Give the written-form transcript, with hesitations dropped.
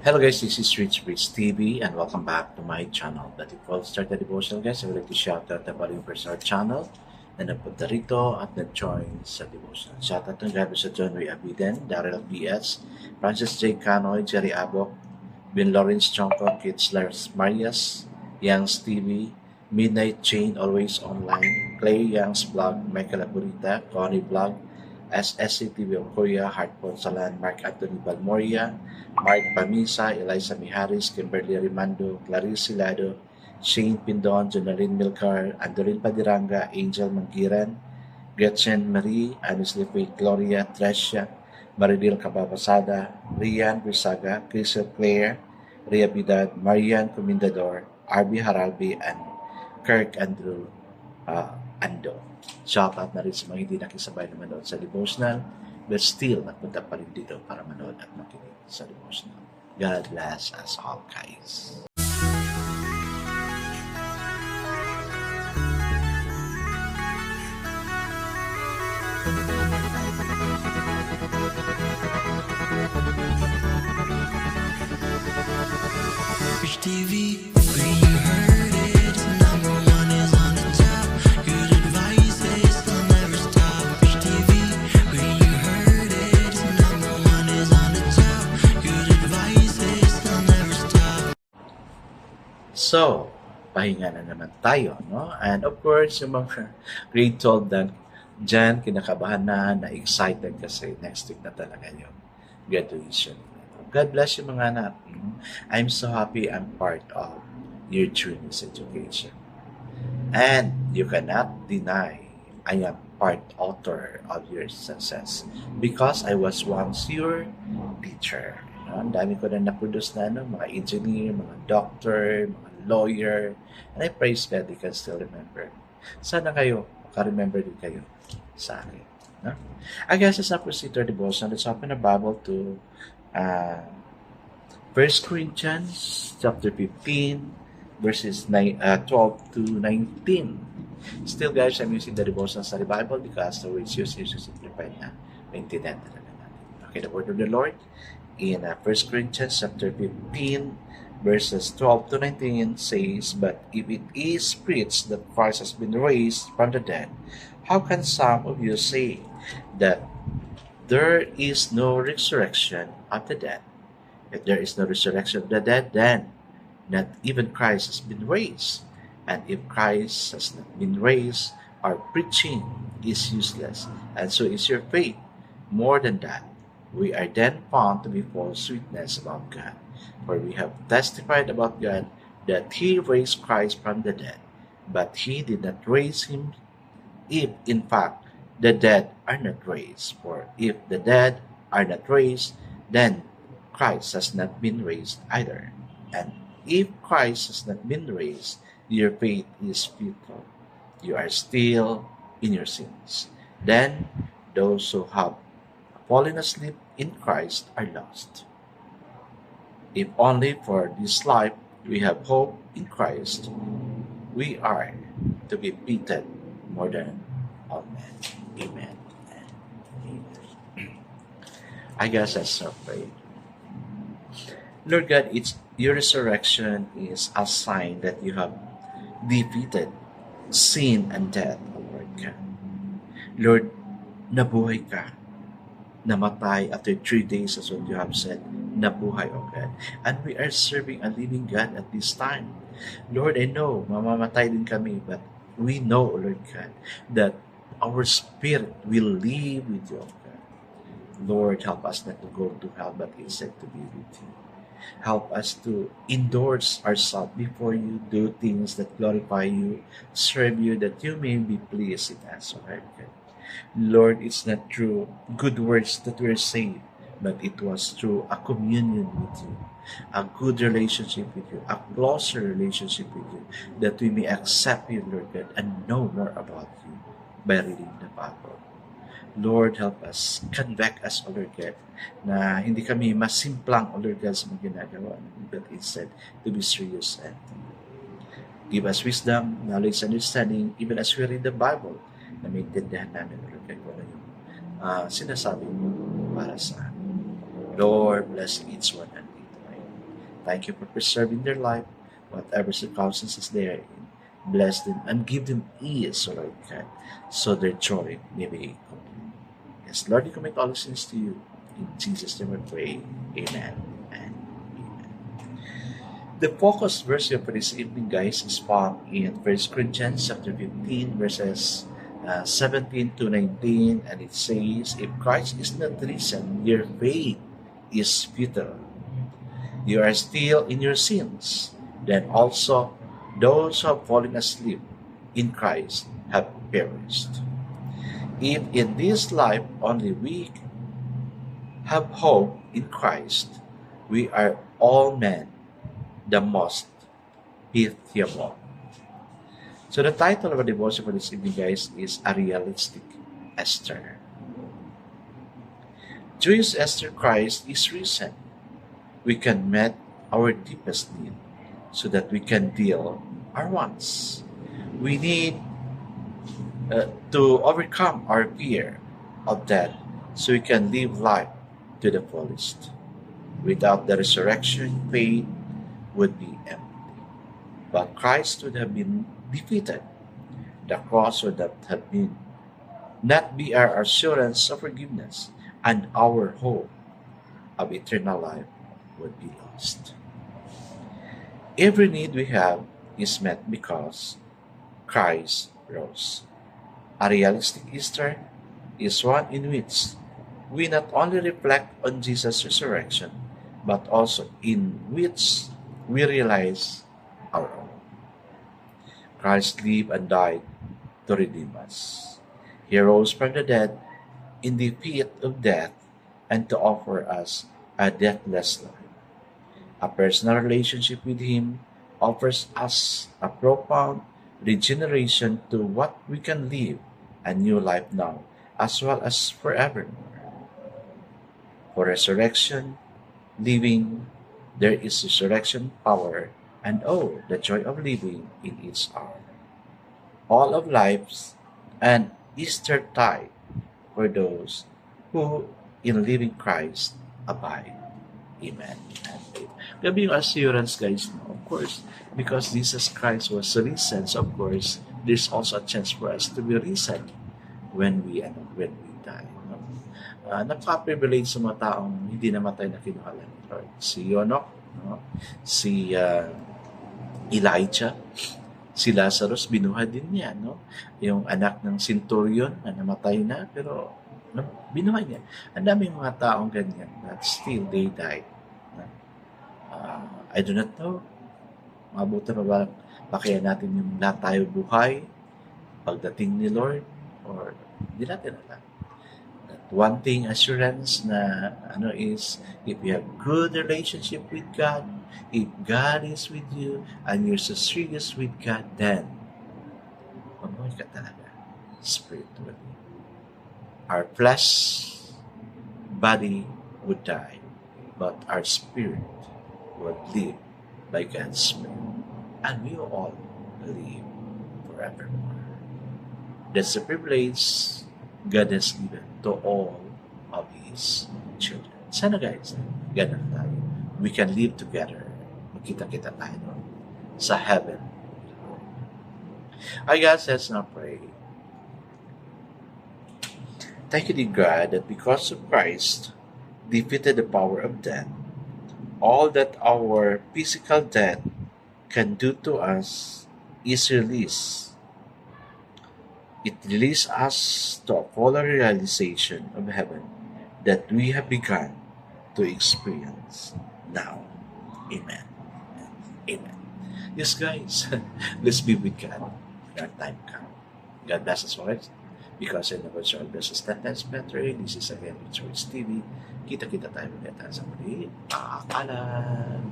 Hello guys, this is Rich TV and welcome back to my channel. But before we start the devotional guys, I would like to shout out about yung first our channel na napunta rito at nag-join sa devotional. Shout out ng grabe sa John Ray Abiden, Daryl BS, Francis J. Canoy, Jerry Abok, Ben Lawrence Chonko, Kids Lars Marias, Young's TV, Midnight Chain Always Online, Clay Young's Vlog, Michael Aburita, Connie Vlog, SSCTV of Korea, Heart Ponsalan, Mark Anthony Balmoria, Mark Pamisa, Eliza Miharis, Kimberly Rimando, Clarice Silado, Shane Pindon, Jonalyn Milcar, Andolin Padiranga, Angel Manggiran, Gretchen Marie, Honestly Faith Gloria, Trescia, Maridil Cababasada, Rian Brisaga, Crystal Claire, Ria Bidad, Marian Comendador, RB Haralbi, and Kirk Andrew Ando. Shout out na rin sa mga hindi nakisabay na manood sa devotional but still nagpunta pa rin dito para manood at makinig sa devotional. God bless us all guys. Rich TV, where you heard it, number one is on the top. Good advice is they'll never stop. Rich TV, where you heard it, number one is on the top. Good advice is they'll never stop. So, pahinga na naman tayo, no? And of course, yung mga grade 12 dan dyan, kinakabahan na excited kasi next week na talaga yung graduation. God bless you mga anak. I'm so happy I'm part of your journey's education. And you cannot deny I am part author of your success because I was once your teacher. Ang dami ko na na-produce na mga engineer, mga doctor, mga lawyer. And I praise God you can still remember. Sana kayo, maka-remember din kayo sa akin. No? I guess it's not proceed to our devotion. Let's open the Bible to 1 Corinthians chapter 15 verses 12 to 19. Still guys, I'm using the devotional study Bible because the words used is simplified na maintindihan talaga natin. Okay, the word of the Lord in 1 Corinthians chapter 15 verses 12 to 19 says, "But if it is preached that Christ has been raised from the dead, how can some of you say that there is no resurrection of the dead? If there is no resurrection of the dead, then not even Christ has been raised. And if Christ has not been raised, our preaching is useless, and so is your faith. More than that, we are then found to be false witness about God. For we have testified about God that He raised Christ from the dead, but He did not raise Him if in fact the dead are not raised. For if the dead are not raised, then Christ has not been raised either. And if Christ has not been raised, your faith is futile. You are still in your sins. Then those who have fallen asleep in Christ are lost. If only for this life we have hope in Christ, we are to be pitied more than all men. Amen. Amen. I guess that's so great. Lord God, it's your resurrection is a sign that you have defeated sin and death, O Lord God. Lord, nabuhay ka. Namatay after 3 days as what you have said. Nabuhay, O God. And we are serving a living God at this time. Lord, I know, mamamatay din kami, but we know, O Lord God, that our spirit will live with you, O God. Lord, help us not to go to hell, but instead to be with you. Help us to endorse ourselves before you, do things that glorify you, serve you, that you may be pleased in us, O Lord God. Lord, it's not through good words that we're saved, but it was through a communion with you, a good relationship with you, a closer relationship with you, that we may accept you, Lord God, and know more about you by reading the Bible. Lord, help us, convict us, O Lord God, na hindi kami masimplang, O Lord God, sa mga ginagawa, but instead to be serious and give us wisdom, knowledge, understanding, even as we read the Bible, na maintindihan namin, O Lord God, kung ano yung sinasabi mo para sa amin. Lord, bless each one and each one. Thank you for preserving their life, whatever circumstances they are in. Bless them and give them ease, O Lord God, so their joy may be complete. Yes, Lord, we commit all things to you. In Jesus' name we pray. Amen and amen. The focus verse for this evening, guys, is found in 1 Corinthians chapter 15, verses 17 to 19, and it says, if Christ is not risen, your faith is futile. You are still in your sins. Then also those who have fallen asleep in Christ have perished. If in this life only we have hope in Christ, we are all men the most pitiable. So the title of our devotion for this evening, guys, is A Realistic Esther. Joyous Esther, Christ is risen. We can meet our deepest need so that we can deal our wants. We need to overcome our fear of death so we can live life to the fullest. Without the resurrection, faith would be empty. But Christ would have been defeated. The cross would have been not be our assurance of forgiveness, and our hope of eternal life would be lost. Every need we have is met because Christ rose. A realistic Easter is one in which we not only reflect on Jesus' resurrection, but also in which we realize our own. Christ lived and died to redeem us. He rose from the dead in defeat of death and to offer us a deathless life. A personal relationship with Him offers us a profound regeneration to what we can live a new life now as well as forevermore. For resurrection, living, there is resurrection power, and oh, the joy of living in its hour. All of life's an Easter tide for those who in living Christ abide. Amen and amen. Gabi yung assurance, guys, no? Of course, because Jesus Christ was risen, so of course, there's also a chance for us to be risen when we die. No? Napaka-privilege sa mga taong hindi namatay na kinuhalan ni Lord. Si Enoch, no? Si Elijah, si Lazarus, binuhay din niya. No? Yung anak ng centurion na namatay na, pero binuhay niya. Ang daming mga taong ganyan that still they died. I do not know. Mabuti pa ba kaya natin yung lahat tayo buhay pagdating ni Lord? Or hindi natin alam. That one thing assurance na is if you have good relationship with God, if God is with you and you're so serious with God, then mabuhay ka talaga spiritually. Our flesh body would die, but our spirit would live by God's Spirit, and we will all live forevermore. That's the privilege God has given to all of His children. Sana guys, ganun tayo. We can live together. Magkita-kita tayo doon sa heaven. I guess let's now pray. Thank you, dear God, that because of Christ defeated the power of death, all that our physical death can do to us is released. It releases us to a fuller realization of heaven that we have begun to experience now. Amen. Amen. Yes, guys, let's be with God when our time comes. God bless us all. Because in the words of blesses 10 times better. This is again Richards TV. Kita-kita tayo ulit sa muli. Paalam!